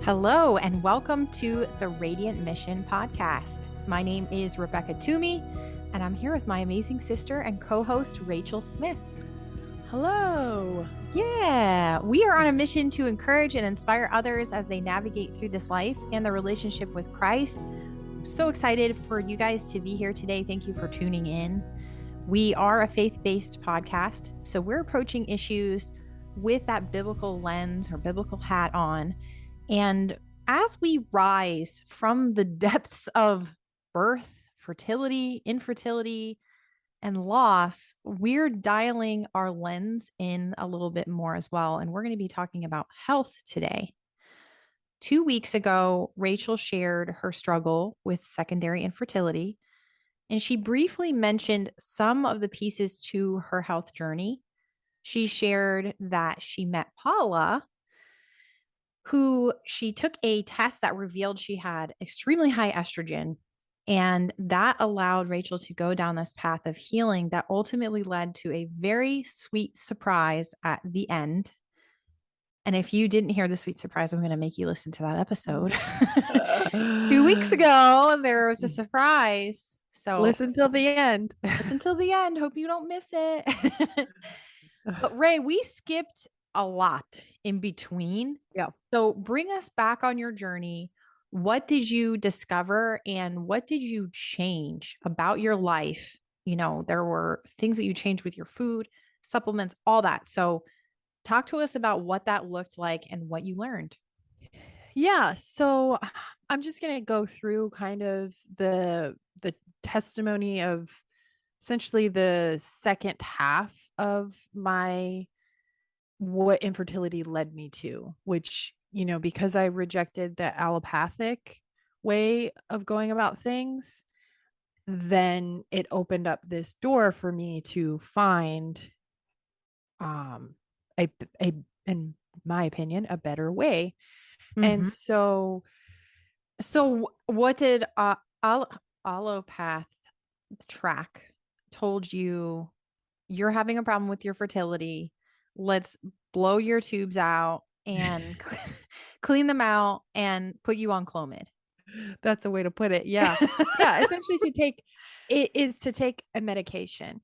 Hello, and welcome to the Radiant Mission podcast. My name is Rebecca Toomey, and I'm here with my amazing sister and co-host, Rachel Smith. Hello. Yeah, we are on a mission to encourage and inspire others as they navigate through this life and the relationship with Christ. I'm so excited for you guys to be here today. Thank you for tuning in. We are a faith-based podcast, so we're approaching issues with that biblical lens or biblical hat on. And as we rise from the depths of birth, fertility, infertility, and loss, we're dialing our lens in a little bit more as well. And we're going to be talking about health today. 2 weeks ago, Rachel shared her struggle with secondary infertility, and she briefly mentioned some of the pieces to her health journey. She shared that she met Paula, who she took a test that revealed she had extremely high estrogen. And that allowed Rachel to go down this path of healing that ultimately led to a very sweet surprise at the end. And if you didn't hear the sweet surprise, I'm going to make you listen to that episode. 2 weeks ago, there was a surprise. So Listen till the end. listen till the end. Hope you don't miss it. But Ray, we skipped a lot in between. Yeah. So bring us back on your journey. What did you discover and what did you change about your life? You know, there were things that you changed with your food, supplements, all that. So talk to us about what that looked like and what you learned. Yeah. So I'm just going to go through kind of the testimony of essentially the second half of my what infertility led me to, which, because I rejected the allopathic way of going about things, then it opened up this door for me to find um a in my opinion a better way. And Mm-hmm. So what did allopath track told you? You're having a problem with your fertility. Let's blow your tubes out and clean them out and put you on Clomid. That's a way to put it. Yeah. Yeah, essentially to take a medication.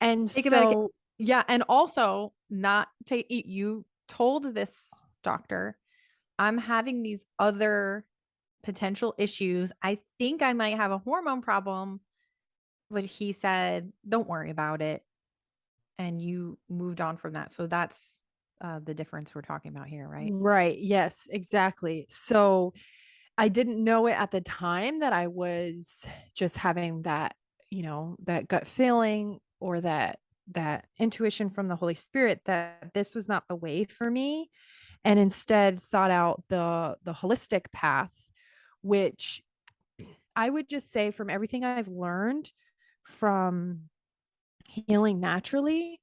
And Take a medication. so Yeah. And also not take, you told this doctor, I'm having these other potential issues. I think I might have a hormone problem. But he said, don't worry about it. And you moved on from that. So that's the difference we're talking about here, right? right, yes, exactly. So I didn't know it at the time that I was just having that, that gut feeling or that intuition from the Holy Spirit that this was not the way for me, and instead sought out the holistic path, which I would just say from everything I've learned from healing naturally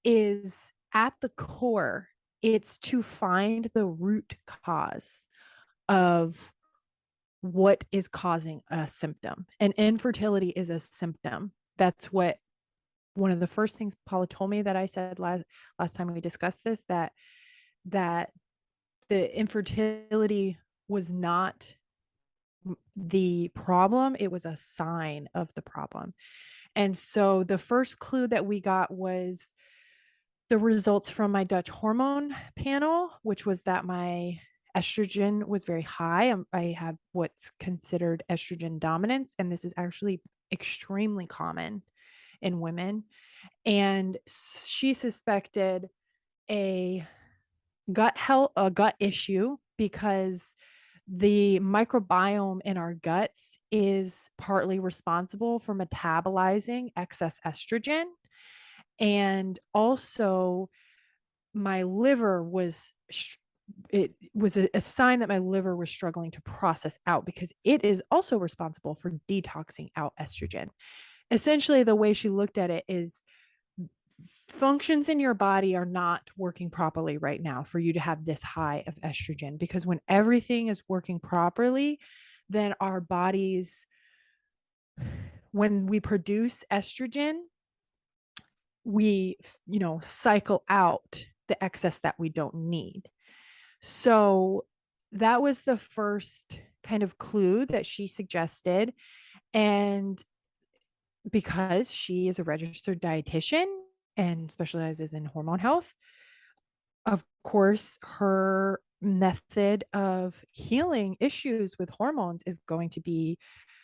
is at the core, it's to find the root cause of what is causing a symptom. And infertility is a symptom. That's what one of the first things Paula told me that I said last time we discussed this, that the infertility was not the problem, it was a sign of the problem. And so the first clue that we got was the results from my Dutch hormone panel, which was that my estrogen was very high. I have what's considered estrogen dominance, and this is actually extremely common in women. And she suspected a a gut issue because the microbiome in our guts is partly responsible for metabolizing excess estrogen. And also my liver was it was a sign that my liver was struggling to process out, because it is also responsible for detoxing out estrogen. Essentially, the way she looked at it is functions in your body are not working properly right now for you to have this high of estrogen, because when everything is working properly, then our bodies, when we produce estrogen, we cycle out the excess that we don't need. So that was the first kind of clue that she suggested. And because she is a registered dietitian and specializes in hormone health, of course, her method of healing issues with hormones is going to be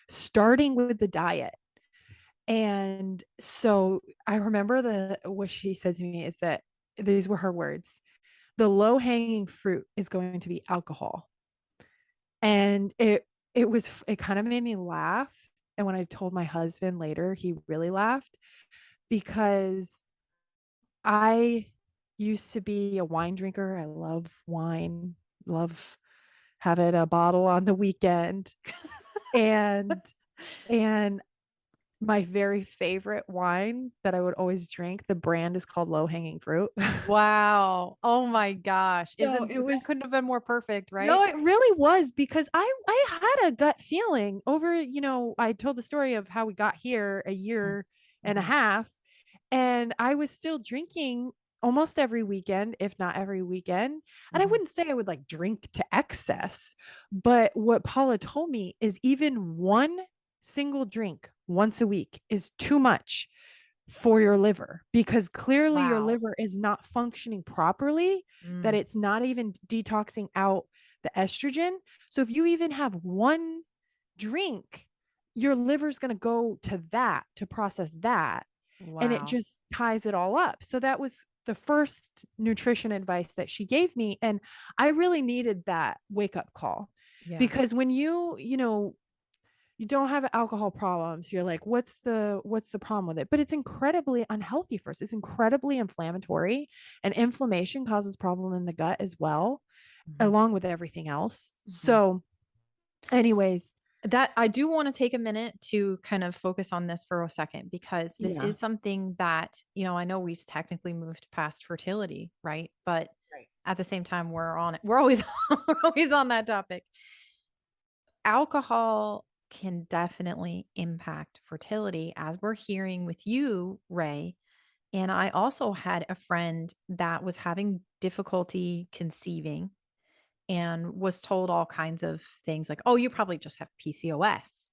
starting with the diet. And so I remember what she said to me is that these were her words: the low hanging fruit is going to be alcohol. And it kind of made me laugh. And when I told my husband later, he really laughed because I used to be a wine drinker. I love wine, love having a bottle on the weekend. And and my very favorite wine that I would always drink, the brand is called Low Hanging Fruit. Wow. Oh my gosh. So Isn't it that was couldn't have been more perfect, right? no, it really was because I had a gut feeling over, I told the story of how we got here a year and a Mm-hmm. half, and I was still drinking almost every weekend, if not every weekend. And I Mm-hmm. wouldn't say I would like drink to excess, but what Paula told me is even one single drink once a week is too much for your liver because clearly your Wow. liver is not functioning properly, that Mm. it's not even detoxing out the estrogen. So if you even have one drink, your liver's going to go to that to process that, and it Wow. just ties it all up. So that was the first nutrition advice that she gave me, and I really needed that wake up call Yeah. because when you don't have alcohol problems, you're like, what's the problem with it? But it's incredibly unhealthy for us. It's incredibly inflammatory, and inflammation causes problem in the gut as well, Mm-hmm. along with everything else. Mm-hmm. So anyways, That I do want to take a minute to kind of focus on this for a second because this yeah. is something that, I know we've technically moved past fertility, right? But Right. at the same time, we're on it. We're always we're always on that topic. Alcohol can definitely impact fertility, as we're hearing with you, Ray. And I also had a friend that was having difficulty conceiving and was told all kinds of things like, oh, you probably just have PCOS.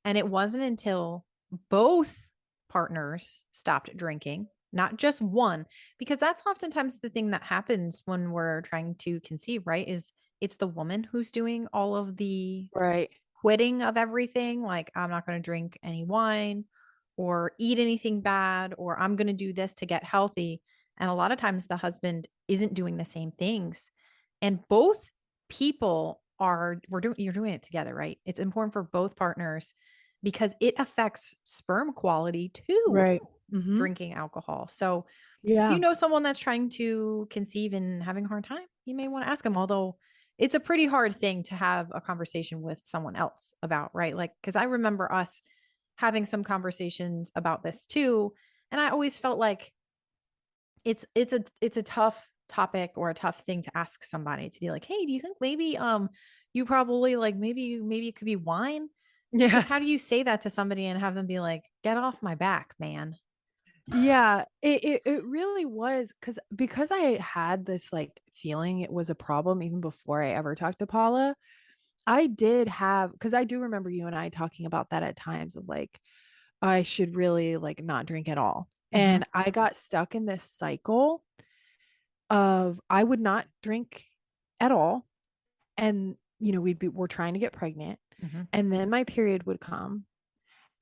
And it wasn't until both partners stopped drinking, not just one, because that's oftentimes the thing that happens when we're trying to conceive, right? Is it's the woman who's doing all of the Right. quitting of everything, like I'm not going to drink any wine or eat anything bad, or I'm going to do this to get healthy. And a lot of times the husband isn't doing the same things. And both people you're doing it together, right? It's important for both partners because it affects sperm quality too, Right. Mm-hmm. drinking alcohol. So if you Yeah. know someone that's trying to conceive and having a hard time, you may want to ask them. Although it's a pretty hard thing to have a conversation with someone else about, right? Like, because I remember us having some conversations about this too. And I always felt like it's a tough topic or a tough thing to ask somebody to be like, hey, do you think maybe you probably like maybe it could be wine? Because Yeah. how do you say that to somebody and have them be like, get off my back, man? Yeah. It really was because I had this like feeling it was a problem even before I ever talked to Paula. I did have, because I do remember you and I talking about that at times of like, I should really like not drink at all. Mm-hmm. And I got stuck in this cycle of I would not drink at all. And, we're trying to get pregnant. Mm-hmm. And then my period would come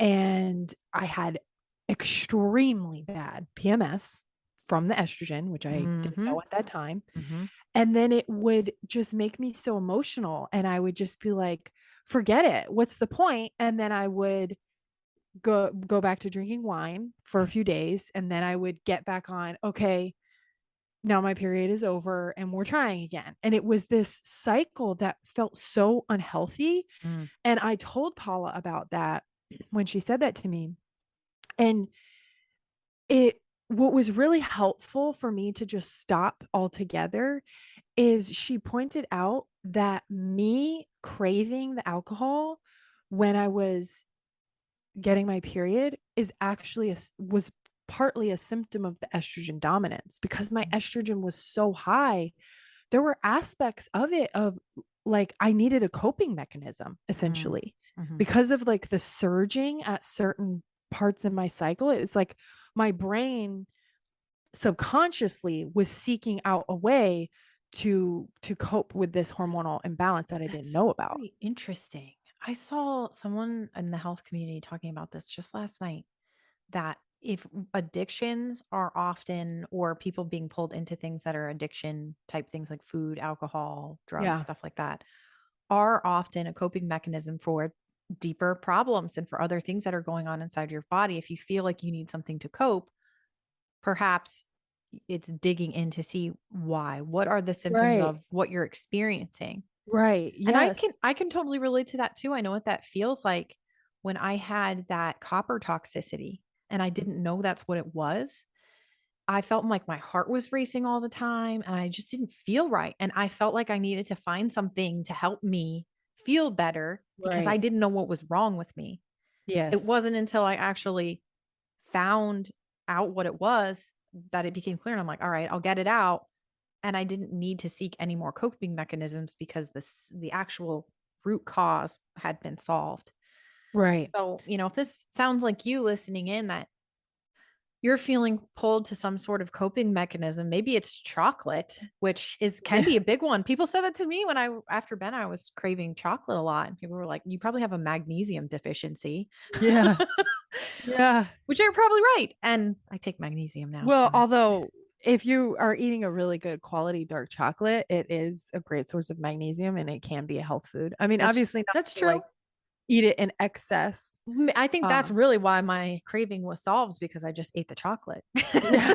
and I had extremely bad PMS from the estrogen, which I didn't Mm-hmm. know at that time. Mm-hmm. And then it would just make me so emotional. And I would just be like, forget it. What's the point? And then I would go back to drinking wine for a few days. And then I would get back on, okay, now my period is over and we're trying again. And it was this cycle that felt so unhealthy. Mm. And I told Paula about that when she said that to me. And what was really helpful for me to just stop altogether is she pointed out that me craving the alcohol when I was getting my period is actually was partly a symptom of the estrogen dominance because my estrogen was so high. there were aspects of it of like I needed a coping mechanism Mm. essentially Mhm. because of like the surging at certain parts in my cycle. It's like my brain subconsciously was seeking out a way to cope with this hormonal imbalance that I didn't That's know about. very interesting. I saw someone in the health community talking about this just last night, that if addictions are often, or people being pulled into things that are addiction type things like food, alcohol, drugs, Yeah. stuff like that, are often a coping mechanism for deeper problems and for other things that are going on inside your body. If you feel like you need something to cope, perhaps it's digging in to see why. What are the symptoms Right. of what you're experiencing? Right. And I Yes. can I can totally relate to that too. I know what that feels like when I had that copper toxicity and I didn't know that's what it was. I felt like my heart was racing all the time and I just didn't feel right. And I felt like I needed to find something to help me feel better because I Right. didn't know what was wrong with me. It Yes. wasn't until I actually found out what it was that it became clear. And I'm like, all right, I'll get it out. And I didn't need to seek any more coping mechanisms because the actual root cause had been solved. Right. So, if this sounds like you listening in, that you're feeling pulled to some sort of coping mechanism, maybe it's chocolate, which is can Yeah. be a big one. People said that to me when after Ben I was craving chocolate a lot, and people were like, "You probably have a magnesium deficiency." Yeah. Yeah. Which you're probably right. And I take magnesium now, Well, so although if you are eating a really good quality dark chocolate, it is a great source of magnesium and it can be a health food. I mean, that's obviously not that's to like true. eat it in excess. I think that's Um, really why my craving was solved, because I just ate the chocolate. yeah.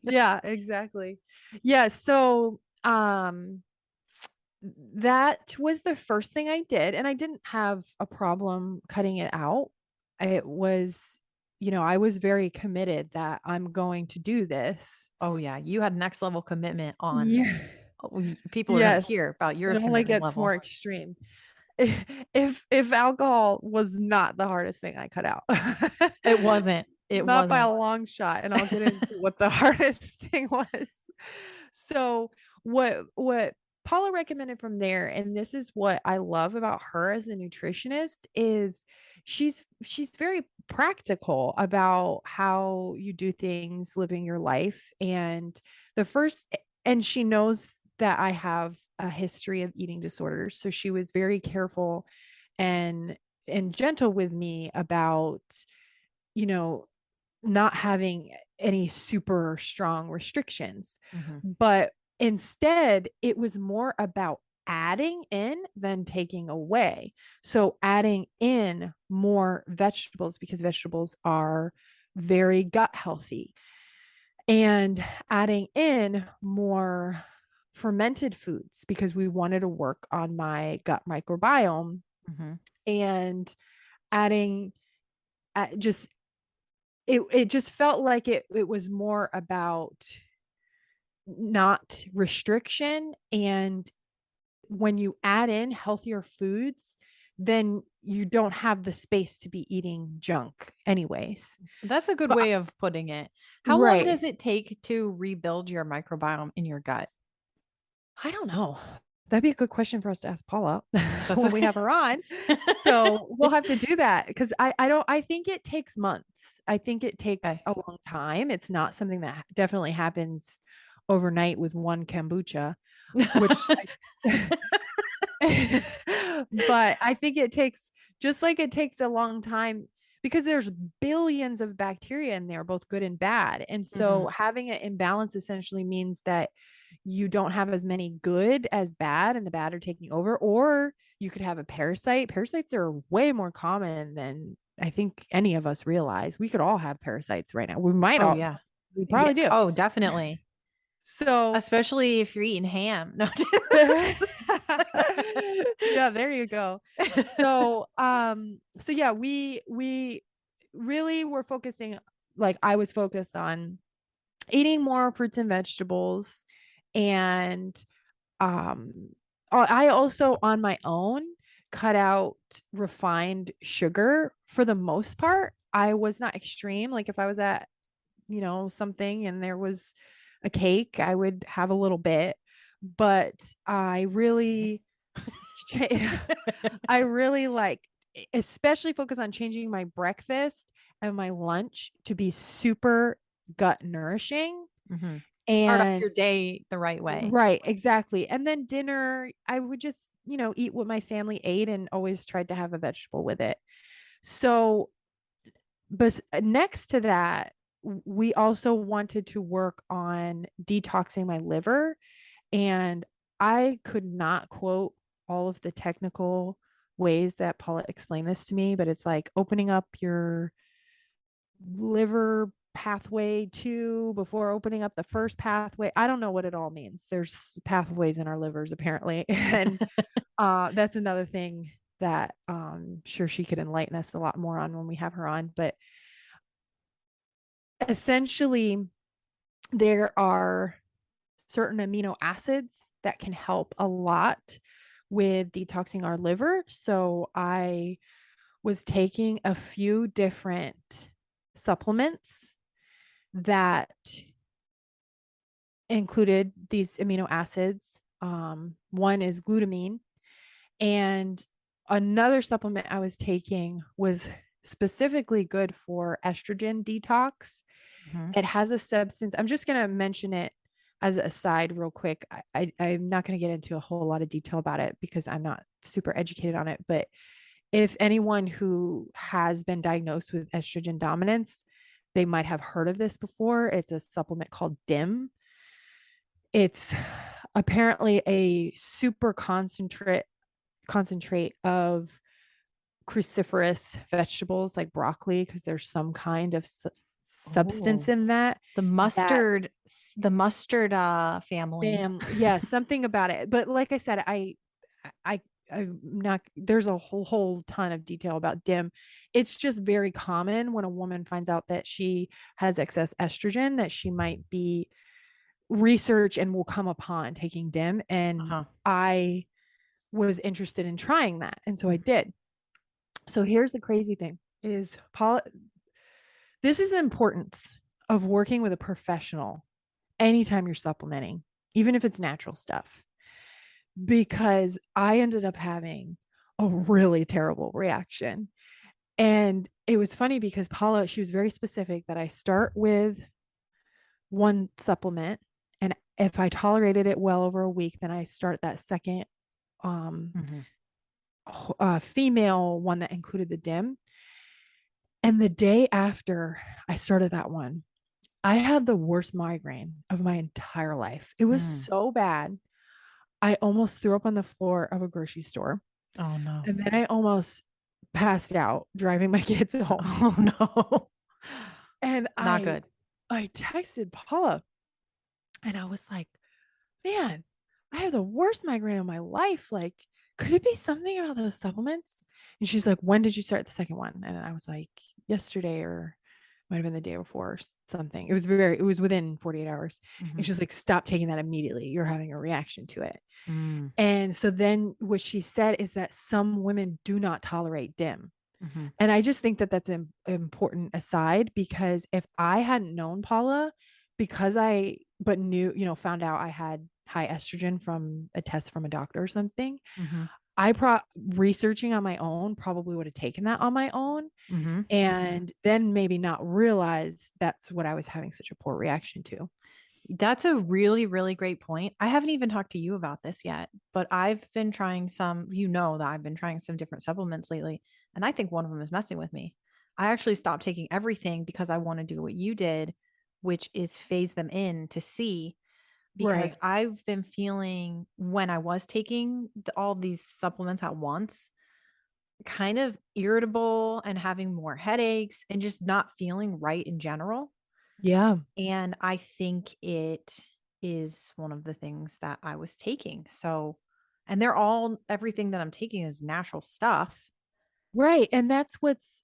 Yeah, exactly. Yeah, so that was the first thing I did and I didn't have a problem cutting it out. It was, I was very committed that I'm going to do this. Oh yeah, you had next level commitment on. Yeah. People are going to Yes. hear about It your only commitment gets more level. extreme. If alcohol was not the hardest thing I cut out. It wasn't. It Not by a wasn't. long shot, and I'll get into what the hardest thing was. So, what Paula recommended from there, and this is what I love about her as a nutritionist, is she's very practical about how you do things living your life. And the first and she knows that I have a history of eating disorders. So she was very careful and gentle with me about, you know, not having any super strong restrictions. Mhm. But instead, it was more about adding in than taking away. So adding in more vegetables because vegetables are very gut healthy, and adding in more fermented foods because we wanted to work on my gut microbiome, Mhm. and adding just it just felt like it was more about not restriction. And when you add in healthier foods, then you don't have the space to be eating junk anyways. That's a good So way of putting it. How long right. does it take to rebuild your microbiome in your gut? I don't know. That'd be a good question for us to ask Paula That's when what we have her on. So we'll have to do that because I think it takes months. I think it takes Okay. a long time. It's not something that definitely happens overnight with one kombucha, which but I think it takes, just like it takes a long time because there's billions of bacteria in there, both good and bad. And so Mhm. having an imbalance essentially means that you don't have as many good as bad, and the bad are taking over, or you could have a parasite. Parasites are way more common than I think any of us realize. We could all have parasites right now. We might Oh all, yeah. we Yeah. probably do. Oh, definitely. So Especially if you're eating ham. No. yeah, there you go. So yeah, we really were focusing, like I was focused on eating more fruits and vegetables. And um I also on my own cut out refined sugar for the most part. I was not extreme. Like if I was at, something and there was a cake, I would have a little bit. but I really I really like, especially focus on changing my breakfast and my lunch to be super gut nourishing. Mm-hmm. Start off And your day the right way. right, exactly. And then dinner, I would just, eat what my family ate and always tried to have a vegetable with it. So, but next to that, we also wanted to work on detoxing my liver. And I could not quote all of the technical ways that Paula explained this to me, but it's like opening up your liver pathway two before opening up the first pathway. I don't know what it all means. There's pathways in our livers apparently. And that's another thing that sure she could enlighten us a lot more on when we have her on. But essentially, there are certain amino acids that can help a lot with detoxing our liver. So I was taking a few different supplements that included these amino acids. One is glutamine, and another supplement I was taking was specifically good for estrogen detox. Mm-hmm. It has a substance. I'm just going to mention it as a side real quick. I'm not going to get into a whole lot of detail about it because I'm not super educated on it. But if anyone who has been diagnosed with estrogen dominance, they might have heard of this before. It's a supplement called It's apparently a super concentrate of cruciferous vegetables like broccoli, because there's some kind of substance Oh, in that the that mustard, the mustard family. yeah, something about it. But like I said, I I'm not, there's a whole ton of detail about DIM. It's just very common when a woman finds out that she has excess estrogen that she might be research and will come upon taking DIM. And Uh-huh. I was interested in trying that. And so I did. So here's the crazy thing is Paul, this is the importance of working with a professional anytime you're supplementing, even if it's natural stuff, because I ended up having a really terrible reaction. And it was funny because Paula, she was very specific that I start with one supplement. And if I tolerated it well over a week, then I start that second um, Mm-hmm. female one that included the DIM. And the day after I started that one, I had the worst migraine of my entire life. It was Mm. so bad. I almost threw up on the floor of a grocery store. Oh no. And then I almost passed out driving my kids home. Oh no. And Not I good. I texted Paula and I was like, man, I have the worst migraine of my life. Like, could it be something about those supplements? And she's like, when did you start the second one? And I was like, yesterday, or might have been the day before or something. It was within 48 hours. Mm-hmm. And she's like, stop taking that immediately. You're having a reaction to it. Mm. And so then what she said is that some women do not tolerate DIM. Mm-hmm. And I just think that that's an important aside, because if I hadn't known Paula, because but knew, found out I had high estrogen from a test from a doctor or something, Mm-hmm. researching on my own probably would have taken that on my own Mm-hmm. and then maybe not realize that's what I was having such a poor reaction to. That's a really, really great point. I haven't even talked to you about this yet, but I've been trying that I've been trying some different supplements lately, and I think one of them is messing with me. I actually stopped taking everything because I want to do what you did, which is phase them in to see, because Right. I've been feeling when I was taking all these supplements at once, kind of irritable and having more headaches and just not feeling right in general. Yeah. And I think it is one of the things that I was taking. So, and everything that I'm taking is natural stuff. Right. And that's what's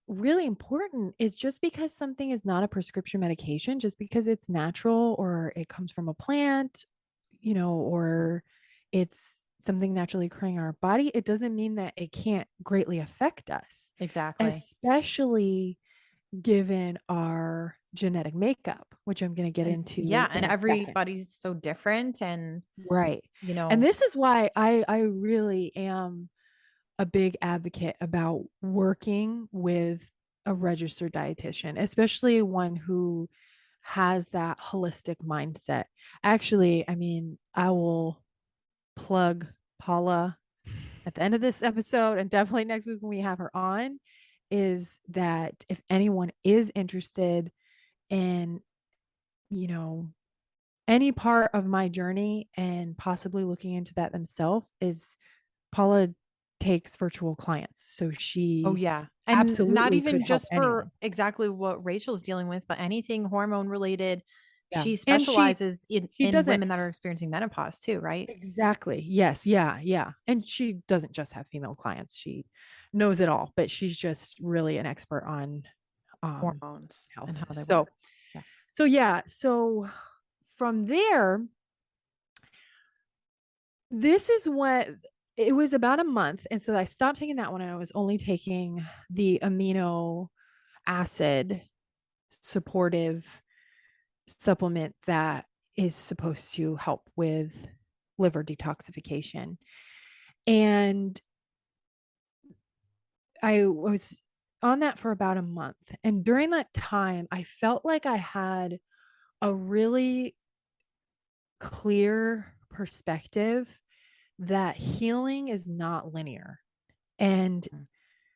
really important is just because something is not a prescription medication, just because it's natural or it comes from a plant, or it's something naturally occurring in our body, it doesn't mean that it can't greatly affect us, Exactly. especially given our genetic makeup, which I'm going to get And yeah, into in and a second. everybody's so different and, Right. you And know, this is why I really am a big advocate about working with a registered dietitian, especially one who has that holistic mindset. Actually, I mean, I will plug Paula at the end of this episode and definitely next week when we have her on, is that if anyone is interested in, you know, any part of my journey and possibly looking into that themselves, is Paula takes virtual clients. So oh she yeah. And not absolutely could even help just for anyone. exactly what Rachel's dealing with, but anything hormone related. Yeah. She And specializes she in doesn't. women that are experiencing menopause too, right? Exactly. Yes. Yeah. Yeah. And she doesn't just have female clients. She knows it all, but she's just really an expert on Hormones health. and how they So, work. Yeah. so yeah. So from there, this is what it was about a month. And so I stopped taking that one and I was only taking the amino acid supportive supplement that is supposed to help with liver detoxification. And I was on that for about a month. And during that time, I felt like I had a really clear perspective that healing is not linear. And Mm.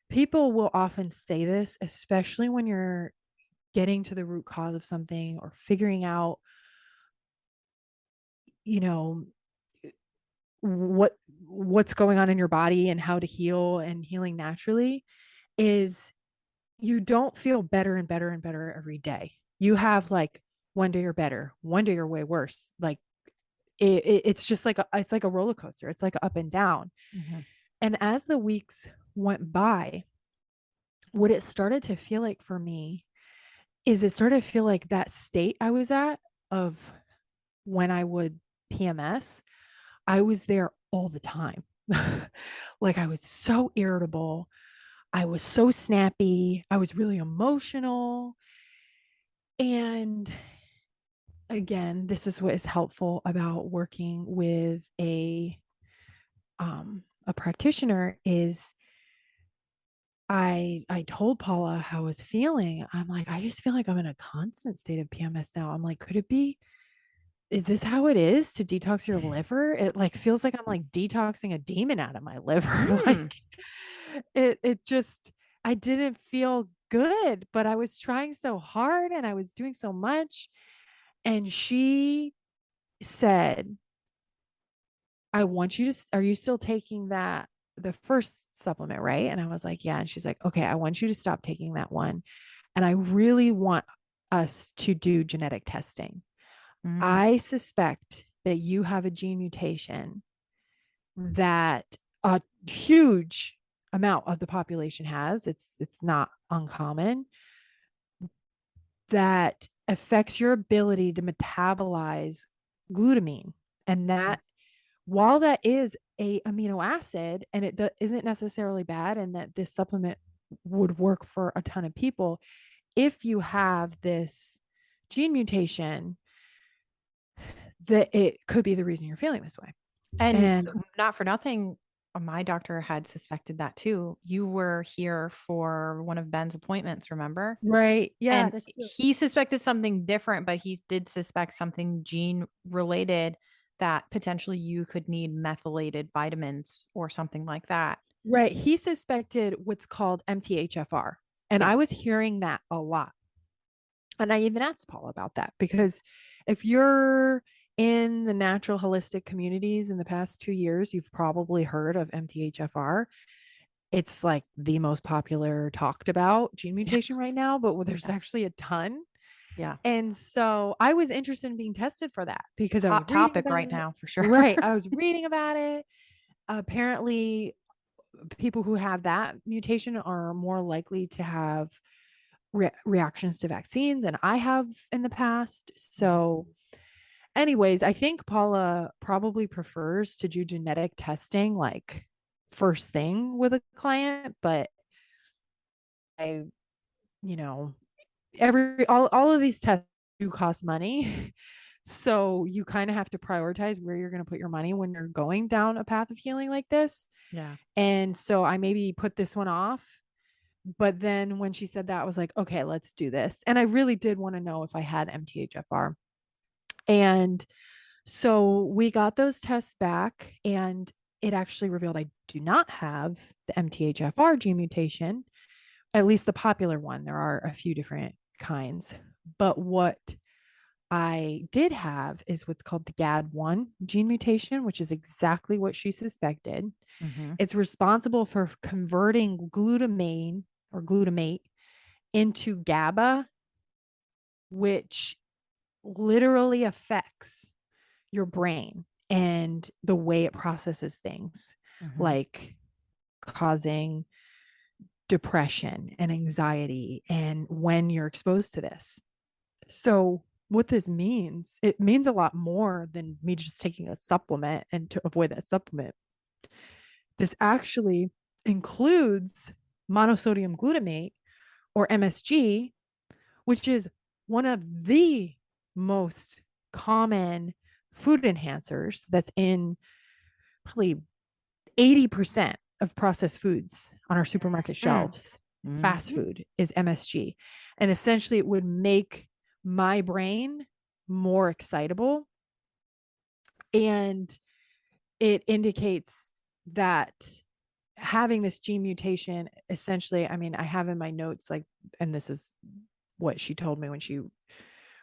people will often say this, especially when you're getting to the root cause of something or figuring out, you know, what what's going on in your body and how to heal and healing naturally, is you don't feel better and better and better every day. You have like one day you're better, one day you're way worse. Like it's just like it's like a roller coaster. It's like up and down. Mhm. And as the weeks went by, what it started to feel like for me is it started to feel like that state I was at of when I would PMS, I was there all the time. Like I was so irritable. I was so snappy. I was really emotional. And again, this is what is helpful about working with a practitioner is I told Paula how I was feeling. I'm like, I just feel like I'm in a constant state of PMS now. I'm like, could it be, is this how it is to detox your liver? It like feels like I'm like detoxing a demon out of my liver. Mm. Like it just, I didn't feel good, but I was trying so hard and I was doing so much. And she said, I want you to, are you still taking that, the first supplement, right? And I was like, yeah. And she's like, okay, I want you to stop taking that one. And I really want us to do genetic testing. Mm. I suspect that you have a gene mutation that a huge amount of the population has. It's not uncommon, that affects your ability to metabolize glutamine. And Mm. that, while that is a amino acid and it isn't necessarily bad, and that this supplement would work for a ton of people, if you have this gene mutation, that it could be the reason you're feeling this way. And And not for nothing, my doctor had suspected that too. You were here for one of Ben's appointments, remember? right, yeah, And that's true. he suspected something different, but he did suspect something gene related that potentially you could need methylated vitamins or something like that. Right, he suspected what's called MTHFR, and I was Yes. hearing that a lot. And I even asked Paul about that because if you're in the natural holistic communities in the past 2 years, you've probably heard of MTHFR. It's like the most popular talked about gene Yeah. mutation right now, but there's Yeah. actually a ton. Yeah. And so I was interested in being tested for that because I was Hot reading topic about right it. now for sure. Right. I was reading about it. Apparently, people who have that mutation are more likely to have reactions to vaccines than I have in the past. Mhm. So, anyways, I think Paula probably prefers to do genetic testing like first thing with a client, but I, you know, all of these tests do cost money. So you kind of have to prioritize where you're going to put your money when you're going down a path of healing like this. Yeah. And so I maybe put this one off. But then when she said that, I was like, okay, let's do this. And I really did want to know if I had MTHFR. And so we got those tests back, and it actually revealed I do not have the MTHFR gene mutation, at least the popular one. There are a few different kinds. But what I did have is what's called the GAD1 gene mutation, which is exactly what she suspected. Mm-hmm. It's responsible for converting glutamine or glutamate into GABA, which literally affects your brain and the way it processes things, Mm-hmm. like causing depression and anxiety and when you're exposed to this. So what this means, it means a lot more than me just taking a supplement and to avoid that supplement. This actually includes monosodium glutamate or MSG, which is one of the most common food enhancers that's in probably 80% of processed foods on our supermarket shelves. Fast Mm-hmm. food is MSG. And essentially, it would make my brain more excitable. And it indicates that having this gene mutation, essentially, I mean, I have in my notes, like, and this is what she told me when she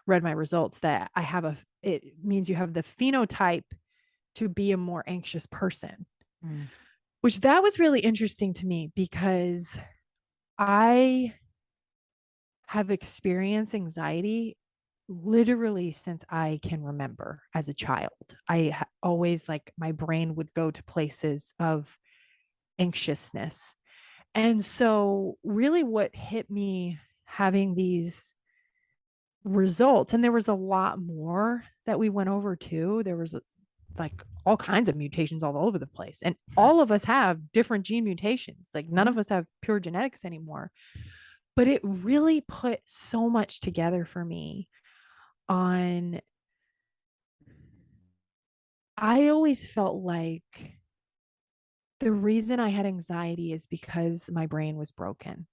read my results, that it means you have the phenotype to be a more anxious person, Mm. which that was really interesting to me because I have experienced anxiety literally since I can remember as a child. Always, like, my brain would go to places of anxiousness. And so, really, what hit me having these results, and there was a lot more that we went over too. There was like all kinds of mutations all over the place. And all of us have different gene mutations. Like, none Mm-hmm. of us have pure genetics anymore. But it really put so much together for me on I always felt like the reason I had anxiety is because my brain was broken.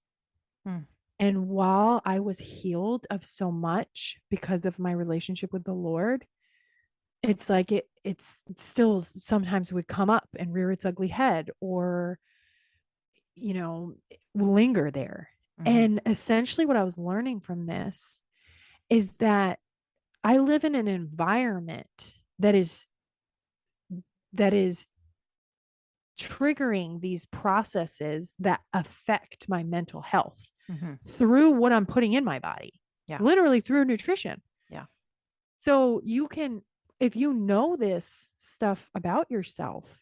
Mm. And while I was healed of so much because of my relationship with the Lord, it's like it's still sometimes would come up and rear its ugly head, or linger there. Mm-hmm. And essentially what I was learning from this is that I live in an environment that is triggering these processes that affect my mental health Mm-hmm. through what I'm putting in my body, Yeah. literally through nutrition. Yeah. So you can, if you know this stuff about yourself,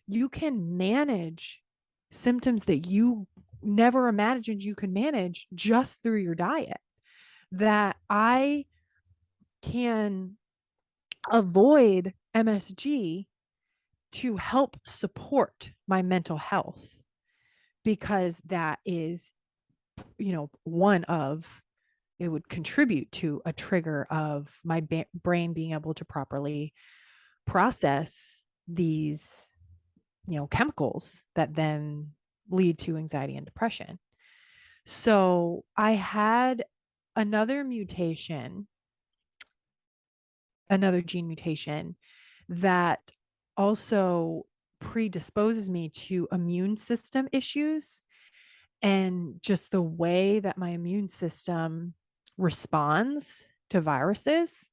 you can manage symptoms that you never imagined you could manage just through your diet. That I can avoid MSG to help support my mental health, because that is, one of it would contribute to a trigger of my brain being able to properly process these, chemicals that then lead to anxiety and depression. So I had another mutation, another gene mutation that also predisposes me to immune system issues, and just the way that my immune system responds to viruses.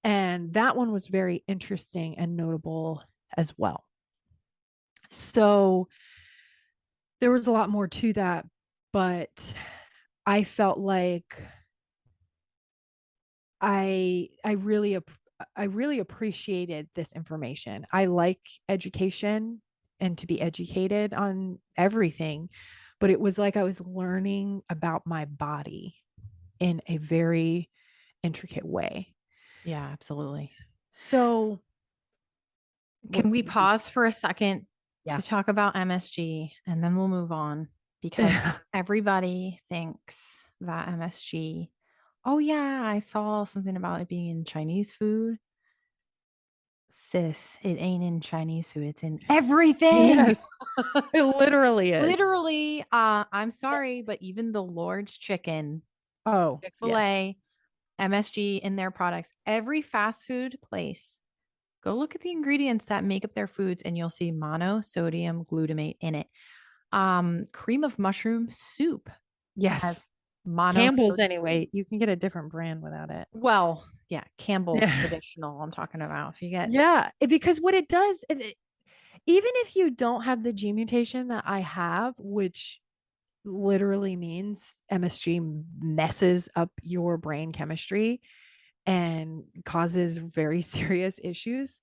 And that one was very interesting and notable as well. So there was a lot more to that, but I felt like I really appreciated this information. I like education and to be educated on everything, but it was like I was learning about my body in a very intricate way. Yeah, absolutely. So, what Can we would you? pause for a second Yeah. to talk about MSG and then we'll move on because everybody thinks that MSG. Oh yeah, I saw something about it being in Chinese food. Sis, it ain't in Chinese food. It's in everything. Yes, it literally is. Literally, I'm sorry, but even the Lord's chicken, Oh, yes. Chick-fil-A, MSG in their products, every fast food place, go look at the ingredients that make up their foods and you'll see monosodium glutamate in it. Cream of mushroom soup has Yes. Campbell's monosodium. anyway. You can get a different brand without it. Well, yeah, Campbell's Yeah. traditional. I'm talking about. If you get Yeah, because what it does, even if you don't have the gene mutation that I have, which literally means MSG messes up your brain chemistry and causes very serious issues.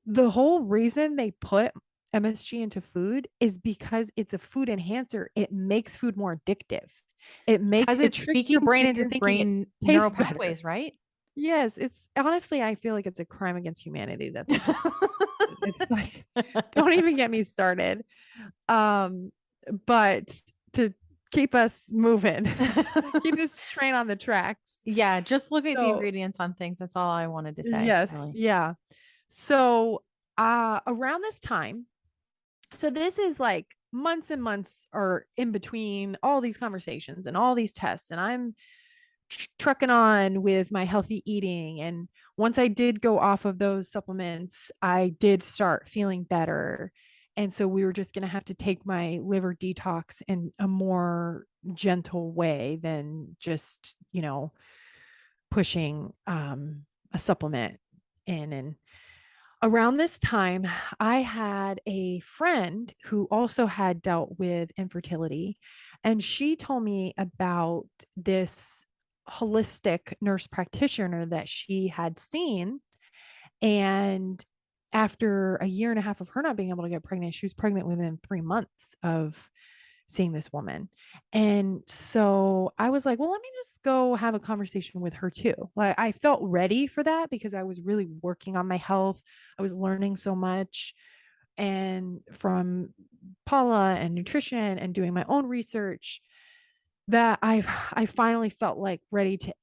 The whole reason they put MSG into food is because it's a food enhancer. It makes food more addictive. because It it's tricks your speaking brain to into your thinking it brain neural tastes better. pathways, right? Yes, it's honestly, I feel like it's a crime against humanity that they put this. It's like, don't even get me started. Um, but to keep us moving, keep this train on the tracks. Yeah, just look at the So, ingredients on things. That's all I wanted to say, yes, really. yeah. So, around this time, so this is like months and months are in between all these conversations and all these tests, and I'm trucking on with my healthy eating. And once I did go off of those supplements, I did start feeling better. And so we were just going to have to take my liver detox in a more gentle way than just, pushing a supplement in. And around this time, I had a friend who also had dealt with infertility, and she told me about this holistic nurse practitioner that she had seen. And after a year and a half of her not being able to get pregnant, she was pregnant within 3 months of seeing this woman. And so I was like, well, let me just go have a conversation with her too. Like I felt ready for that because I was really working on my health. I was learning so much and from Paula and nutrition and doing my own research that I finally felt like ready to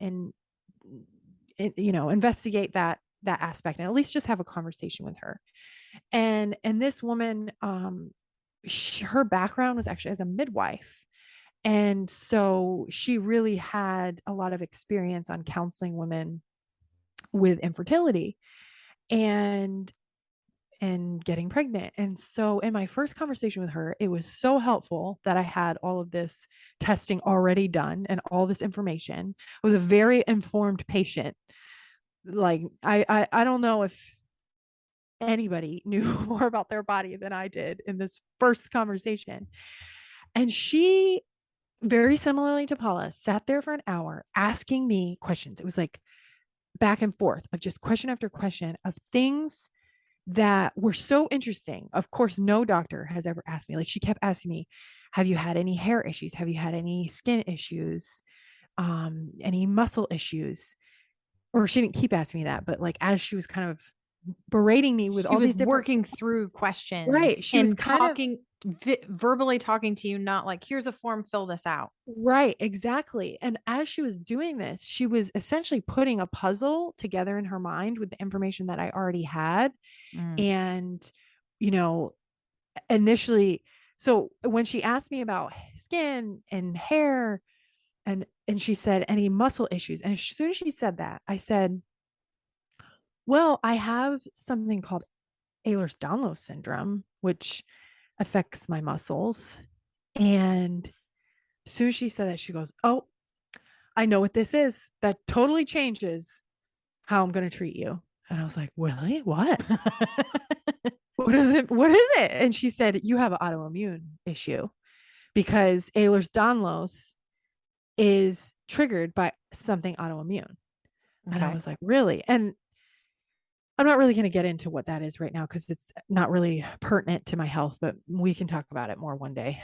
investigate that aspect and at least just have a conversation with her. And this woman her background was actually as a midwife. And so she really had a lot of experience on counseling women with infertility and getting pregnant. And so in my first conversation with her, it was so helpful that I had all of this testing already done and all this information. I was a very informed patient. Like I don't know if anybody knew more about their body than I did in this first conversation. And she, very similarly to Paula, sat there for an hour asking me questions. It was like back and forth of just question after question of things that were so interesting. Of course, no doctor has ever asked me. Like she kept asking me, have you had any hair issues? Have you had any skin issues? Any muscle issues? Or she didn't keep asking me that, but like as she was kind of berating me with She all was these different, working through questions right. She was and kind of talking, verbally talking to you, not like, here's a form, fill this out. right, exactly. And as she was doing this, she was essentially putting a puzzle together in her mind with the information that I already had. Mm. And, you know, initially, so when she asked me about skin and hair, and she said any muscle issues, and as soon as she said that, I said, well, I have something called Ehlers-Danlos syndrome, which affects my muscles. And as soon as she said that, she goes, oh, I know what this is. That totally changes how I'm going to treat you. And I was like, really? What? What is it? What is it? And she said, you have an autoimmune issue because Ehlers-Danlos is triggered by something autoimmune. And I Okay. was like, really? And I'm not really going to get into what that is right now because it's not really pertinent to my health, but we can talk about it more one day.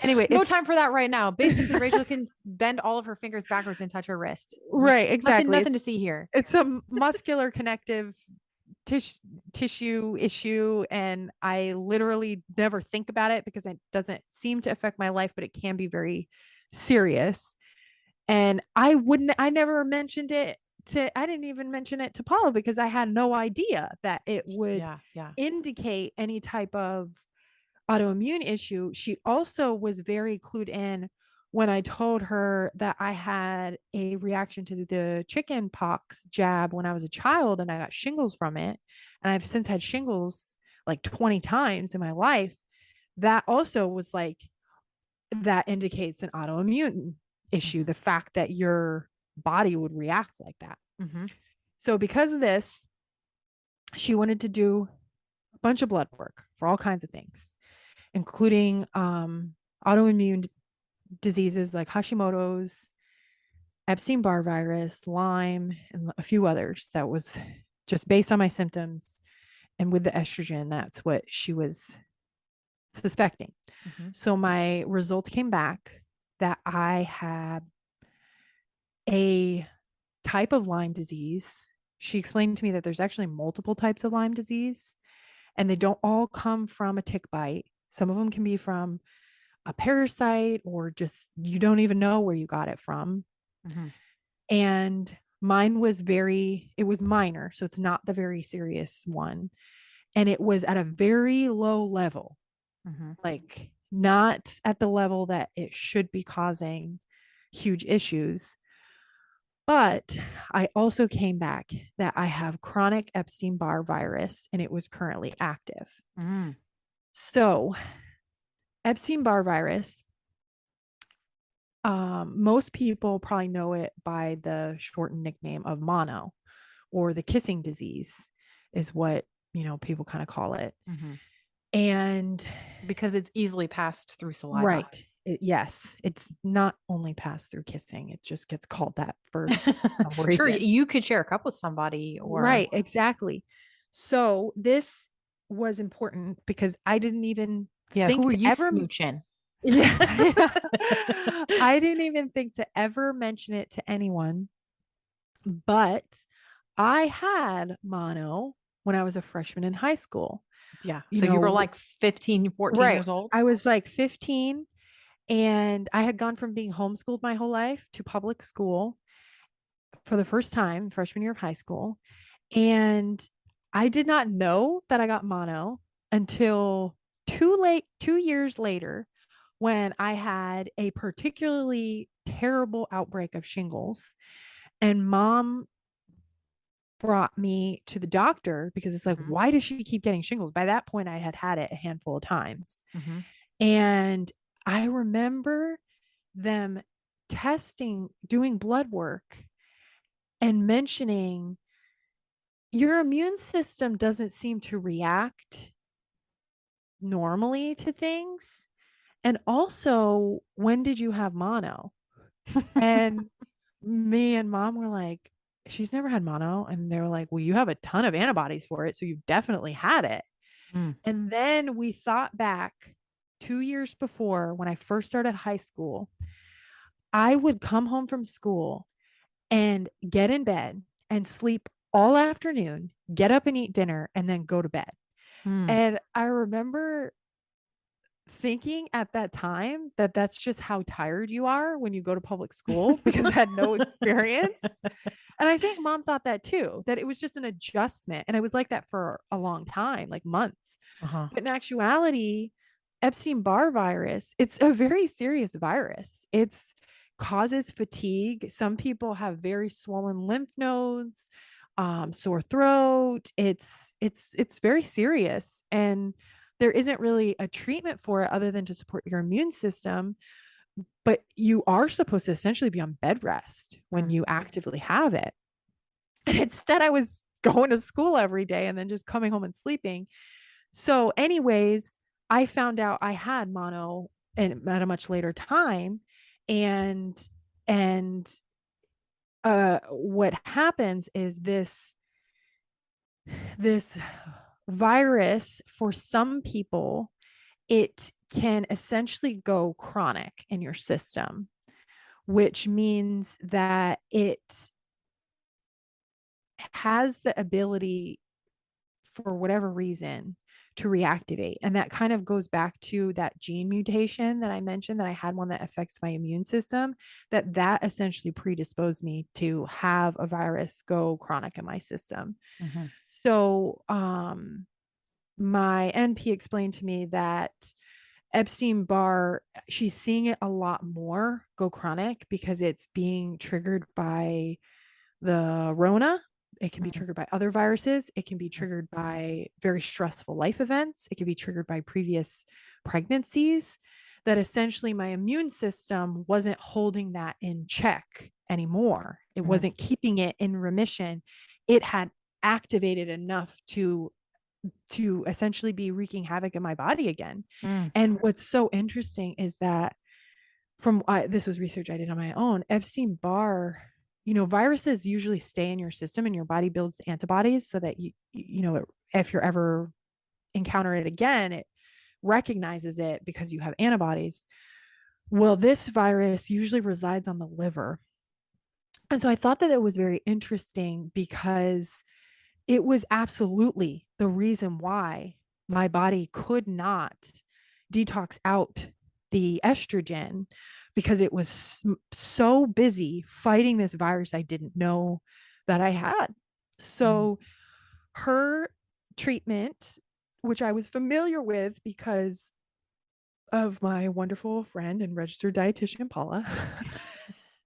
Anyway, No time for that right now. Basically, Rachel can bend all of her fingers backwards and touch her wrist. right, Nothing, exactly. nothing to It's see here. it's a muscular connective tissue issue, and I literally never think about it because it doesn't seem to affect my life, but it can be very serious. And I never mentioned it I didn't even mention it to Paula because I had no idea that it would Yeah. Yeah. indicate any type of autoimmune issue. She also was very clued in when I told her that I had a reaction to the chicken pox jab when I was a child and I got shingles from it. And I've since had shingles like 20 times in my life. That also was like, that indicates an autoimmune issue, Mm-hmm. the fact that your body would react like that. Mm-hmm. So, because of this, she wanted to do a bunch of blood work for all kinds of things, including autoimmune diseases like Hashimoto's, Epstein-Barr virus, Lyme, and a few others. That was just based on my symptoms. And with the estrogen, that's what she was suspecting. Mm-hmm. So my results came back that I had a type of Lyme disease. She explained to me that there's actually multiple types of Lyme disease, and they don't all come from a tick bite. Some of them can be from a parasite or just you don't even know where you got it from. Mm-hmm. And mine was it was minor. So it's not the very serious one. And it was at a very low level, Mm-hmm. like not at the level that it should be causing huge issues. But I also came back that I have chronic Epstein Barr virus and it was currently active. Mm-hmm. So, Epstein Barr virus, most people probably know it by the shortened nickname of mono or the kissing disease, is what, people kind of call it. Mm-hmm. And Because it's easily passed through saliva. right. Yes, it's not only passed through kissing, it just gets called that for some Sure, reason. you could share a cup with somebody or Right, exactly. So this was important because I didn't even yeah, who think are to you ever smooching? yeah, I didn't even think to ever mention it to anyone, but I had mono when I was a freshman in high school. Yeah. You So you were know, like 15, 14 right. years old? I was like 15 and I had gone from being homeschooled my whole life to public school for the first time, freshman year of high school. And I did not know that I got mono until 2 years later when I had a particularly terrible outbreak of shingles. And mom brought me to the doctor because it's like, Mm-hmm. why does she keep getting shingles? By that point, I had had it a handful of times. Mm-hmm. And I remember them doing blood work and mentioning your immune system doesn't seem to react normally to things. And also, when did you have mono? And me and mom were like, she's never had mono. And they were like, well, you have a ton of antibodies for it. So you've definitely had it. Mm. And then we thought back 2 years before when I first started high school, I would come home from school and get in bed and sleep all afternoon, get up and eat dinner, and then go to bed. Mm. And I remember thinking at that time that that's just how tired you are when you go to public school because I had no experience. And I think mom thought that too, that it was just an adjustment. And it was like that for a long time, like months. Uh-huh. But in actuality, Epstein Barr virus, it's a very serious virus. It's causes fatigue. Some people have very swollen lymph nodes, sore throat. It's very serious. And there isn't really a treatment for it other than to support your immune system. But you are supposed to essentially be on bed rest when Mm. you actively have it. And instead, I was going to school every day and then just coming home and sleeping. So, anyways, I found out I had mono at a much later time. And what happens is this virus for some people, it can essentially go chronic in your system, which means that it has the ability for whatever reason to reactivate. And that kind of goes back to that gene mutation that I mentioned, that I had one that affects my immune system, that essentially predisposed me to have a virus go chronic in my system. Mm-hmm. So my NP explained to me that Epstein-Barr, she's seeing it a lot more go chronic because it's being triggered by the Rona. It can be Mm-hmm. triggered by other viruses. It can be triggered by very stressful life events. It can be triggered by previous pregnancies. That essentially my immune system wasn't holding that in check anymore. It Mm-hmm. wasn't keeping it in remission. It had activated enough to essentially be wreaking havoc in my body again. Mm. And what's so interesting is that this was research I did on my own, Epstein-Barr, viruses usually stay in your system and your body builds the antibodies so that if you're ever encounter it again, it recognizes it because you have antibodies. Well, this virus usually resides on the liver. And so I thought that it was very interesting because it was absolutely the reason why my body could not detox out the estrogen, because it was so busy fighting this virus I didn't know that I had. Mm. So her treatment, which I was familiar with because of my wonderful friend and registered dietitian Paula,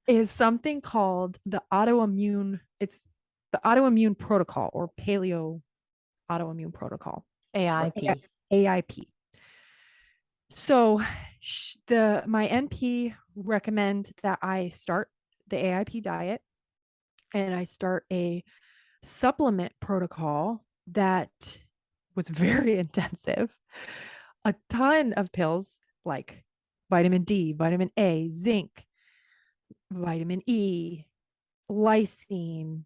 is something called it's the autoimmune protocol, or paleo autoimmune protocol, or AIP. AIP. So my NP recommend that I start the AIP diet, and I start a supplement protocol that was very intensive. A ton of pills like vitamin D, vitamin A, zinc, vitamin E, lysine,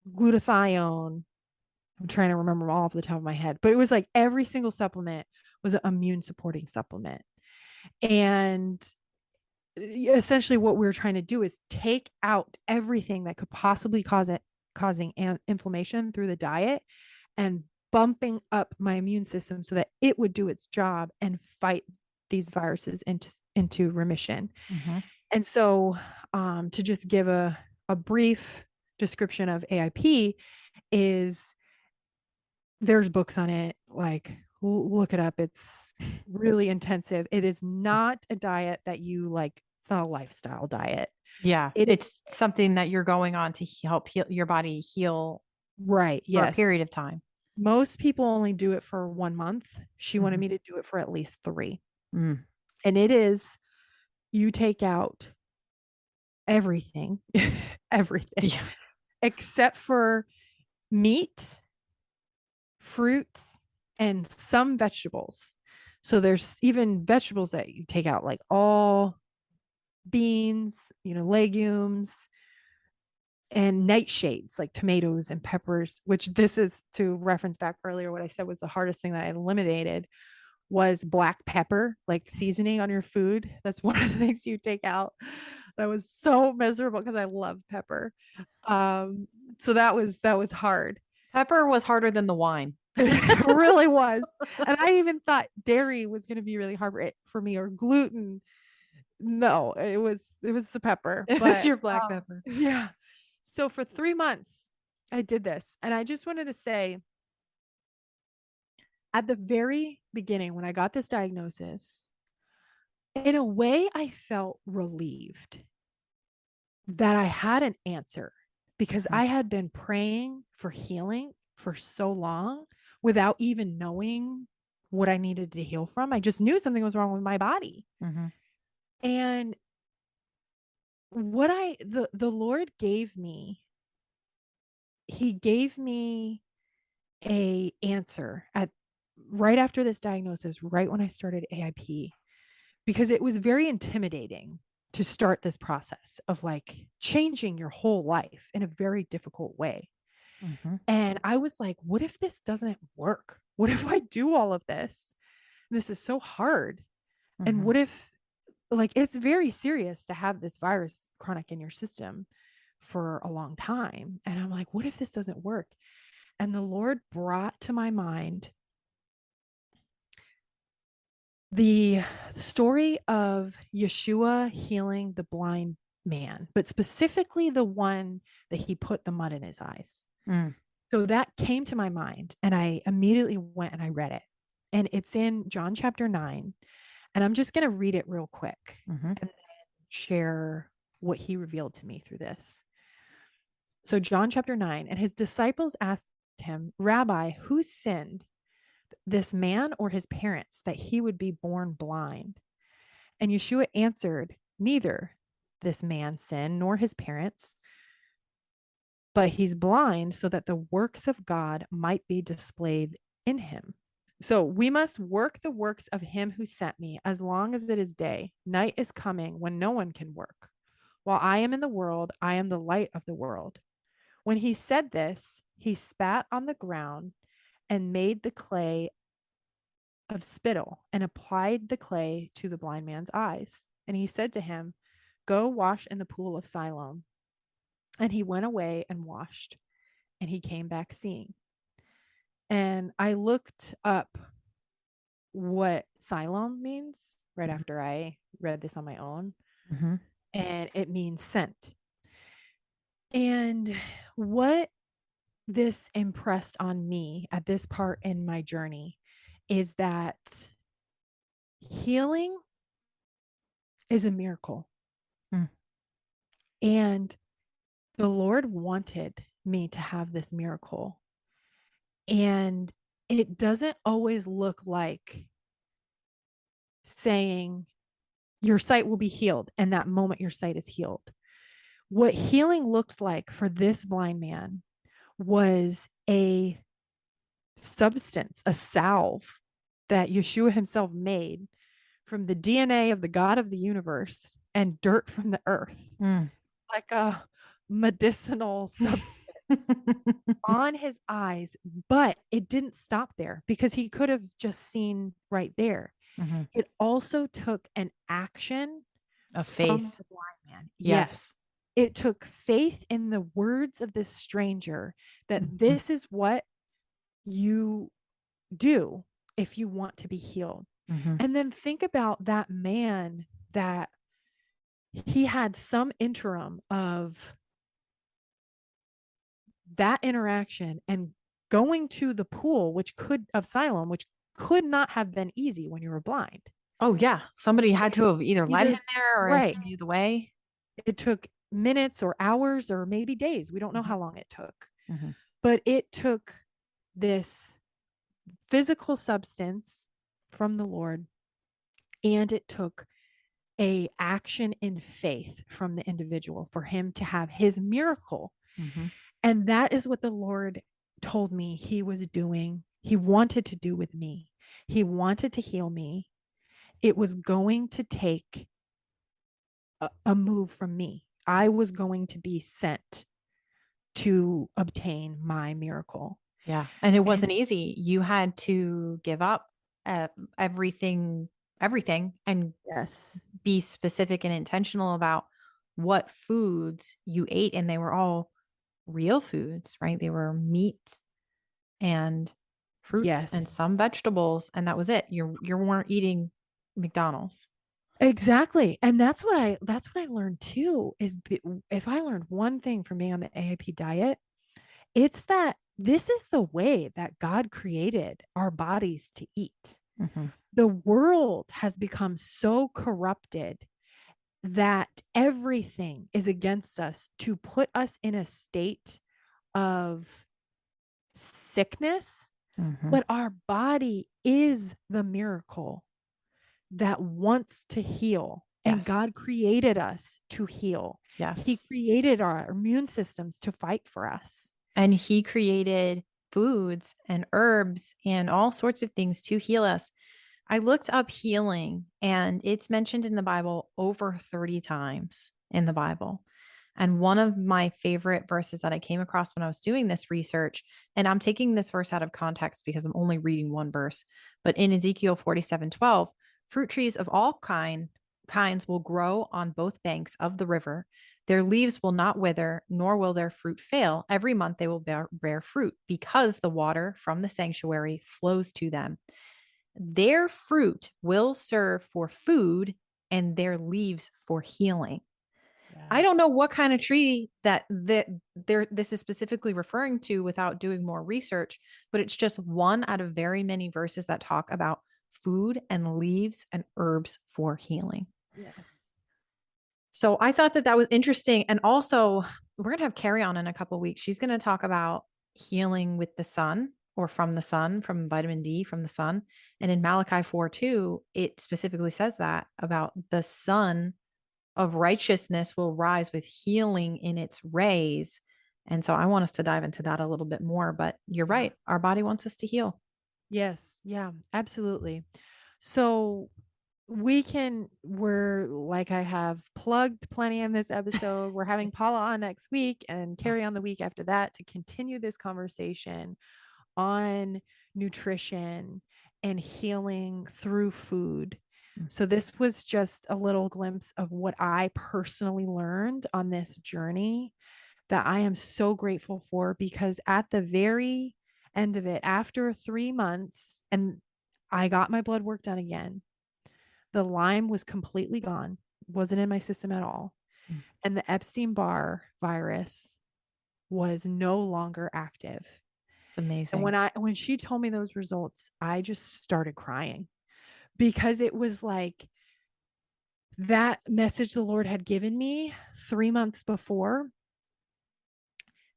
glutathione. I'm trying to remember them all off the top of my head, but it was like every single supplement was an immune supporting supplement. And essentially what we were trying to do is take out everything that could possibly causing inflammation through the diet, and bumping up my immune system so that it would do its job and fight these viruses into remission. Mm-hmm. And so to just give a brief description of AIP, is there's books on it, like look it up. It's really intensive. It is not a diet that you like. It's not a lifestyle diet. Yeah, It is it's something that you're going on to help heal your body heal right. for a Yes. period of time. Most people only do it for 1 month. She wanted Mm-hmm. me to do it for at least 3. Mm. And it is, you take out everything, everything Yeah. except for meat, fruits, and some vegetables. So there's even vegetables that you take out, like all beans, legumes, and nightshades like tomatoes and peppers, which, this is to reference back earlier what I said was the hardest thing that I eliminated, was black pepper, like seasoning on your food. That's one of the things you take out. That was so miserable because I love pepper. Um, so that was hard. Pepper was harder than the wine. It really was. And I even thought dairy was going to be really hard for me, or gluten. No, it was the pepper. It was But your black pepper. yeah. So for 3 months I did this, and I just wanted to say, at the very beginning when I got this diagnosis, in a way I felt relieved that I had an answer, because Mhm. I had been praying for healing for so long without even knowing what I needed to heal from. I just knew something was wrong with my body. Mhm. And what the Lord gave me, he gave me a answer at right after this diagnosis, right when I started AIP, because it was very intimidating to start this process of like changing your whole life in a very difficult way. Mhm. And I was like, what if this doesn't work? What if I do all of this? This is so hard. And Mhm. what if, like, it's very serious to have this virus chronic in your system for a long time. And I'm like, what if this doesn't work? And the Lord brought to my mind the story of Yeshua healing the blind man, but specifically the one that he put the mud in his eyes. Mm. So that came to my mind, and I immediately went and I read it. And it's in John chapter 9. And I'm just going to read it real quick Mm-hmm. and share what he revealed to me through this. So, John chapter 9, and his disciples asked him, Rabbi, who sinned, this man or his parents, that he would be born blind? And Yeshua answered, neither this man sinned nor his parents, but he's blind so that the works of God might be displayed in him. So we must work the works of him who sent me as long as it is day. Night is coming when no one can work. While I am in the world, I am the light of the world. When he said this, he spat on the ground and made the clay of spittle and applied the clay to the blind man's eyes. And he said to him, go wash in the pool of Siloam. And he went away and washed, and he came back seeing. And I looked up what Siloam means right after I read this on my own. Mm-hmm. And it means sent. And what this impressed on me at this part in my journey is that healing is a miracle. Mm. And the Lord wanted me to have this miracle. And it doesn't always look like saying your sight will be healed, and that moment your sight is healed. What healing looked like for this blind man was a substance, a salve that Yeshua himself made from the DNA of the God of the universe and dirt from the earth, Mm. like a medicinal substance on his eyes. But it didn't stop there because he could have just seen right there. Mm-hmm. It also took an action Of from faith. the blind man. Yes. Yes. It took faith in the words of this stranger that Mm-hmm. this is what you do if you want to be healed. Mm-hmm. And then think about that man that he had some interim of that interaction and going to the pool, which could of Siloam, which could not have been easy when you were blind. Oh, yeah. Somebody had to have either led him Either there or if right. he knew the way. It took minutes or hours or maybe days. We don't know Mm-hmm. how long it took, Mm-hmm. but it took this physical substance from the Lord, and it took a action in faith from the individual for him to have his miracle. Mm-hmm. And that is what the Lord told me he was doing. He wanted to do with me. He wanted to heal me. It was going to take a move from me. I was going to be sent to obtain my miracle. Yeah. And it And wasn't easy. You had to give up uh, everything, everything, and yes, be specific and intentional about what foods you ate. And they were all real foods, right? They were meat and fruits and yes, some vegetables. And that was it. You weren't eating McDonald's. exactly. And that's what I learned too is if I learned one thing from being on the AIP diet, it's that this is the way that God created our bodies to eat. Mm-hmm. The world has become so corrupted that everything is against us to put us in a state of sickness, Mm-hmm. but our body is the miracle that wants to heal. And Yes. God created us to heal. He Yes. created our immune systems to fight for us. And he created foods and herbs and all sorts of things to heal us. I looked up healing and it's mentioned in the Bible over 30 times in the Bible. And one of my favorite verses that I came across when I was doing this research, and I'm taking this verse out of context because I'm only reading one verse, but in Ezekiel 47:12, fruit trees of all kinds will grow on both banks of the river. Their leaves will not wither, nor will their fruit fail. Every month they will bear fruit because the water from the sanctuary flows to them. Their fruit will serve for food and their leaves for healing. I Yeah. don't know what kind of tree that this is specifically referring to without doing more research, but it's just one out of very many verses that talk about food and leaves and herbs for healing. Yes. So I thought that that was interesting. And also, we're going to have Carrie on in a couple of weeks. She's going to talk about healing with the sun or from the sun, from vitamin D from the sun. And in Malachi 4:2, it specifically says that about the sun of righteousness will rise with healing in its rays. And so I want us to dive into that a little bit more. But you're Yeah. right. Our body wants us to heal. Yes. Yeah, absolutely. So we're like I have plugged plenty in this episode. We're having Paula on next week and Carrie on the week after that to continue this conversation on nutrition and healing through food. So this was just a little glimpse of what I personally learned on this journey that I am so grateful for, because at the very end of it, after 3 months, and I got my blood work done again, the Lyme was completely gone, wasn't in my system at all. Mm. And the Epstein-Barr virus was no longer active. It's And amazing. when she told me those results, I just started crying, because it was like that message the Lord had given me 3 months before,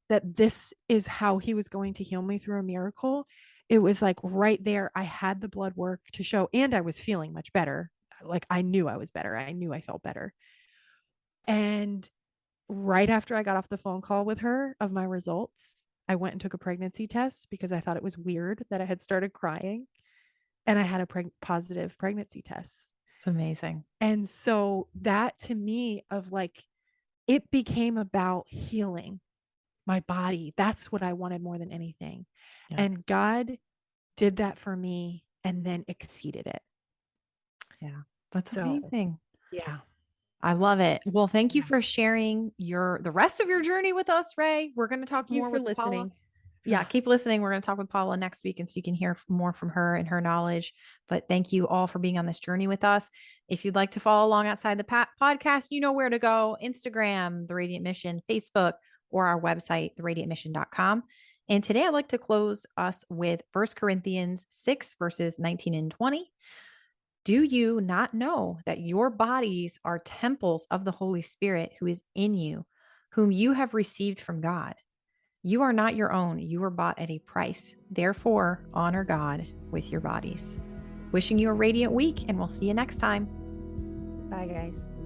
that this is how he was going to heal me through a miracle. It was like right there. I had the blood work to show, and I was feeling much better. Like I knew I was better. I knew I felt better. And right after I got off the phone call with her of my results, I went and took a pregnancy test because I thought it was weird that I had started crying, and I had a positive pregnancy test. It's amazing. And so that to me of like, it became about healing my body. That's what I wanted more than anything. Yeah. And God did that for me and then exceeded it. Yeah. That's So, amazing. yeah. I love it. Well, thank you Yeah. for sharing the rest of your journey with us, Ray. We're going to talk Thank you more for with Paula. listening. Yeah, keep listening. We're going to talk with Paula next week, and so you can hear more from her and her knowledge. But thank you all for being on this journey with us. If you'd like to follow along outside the podcast, you know where to go: Instagram, The Radiant Mission, Facebook, or our website, theradiantmission.com. And today I'd like to close us with 1 Corinthians 6, verses 19 and 20. Do you not know that your bodies are temples of the Holy Spirit who is in you, whom you have received from God? You are not your own. You were bought at a price. Therefore, honor God with your bodies. Wishing you a radiant week, and we'll see you next time. Bye, guys.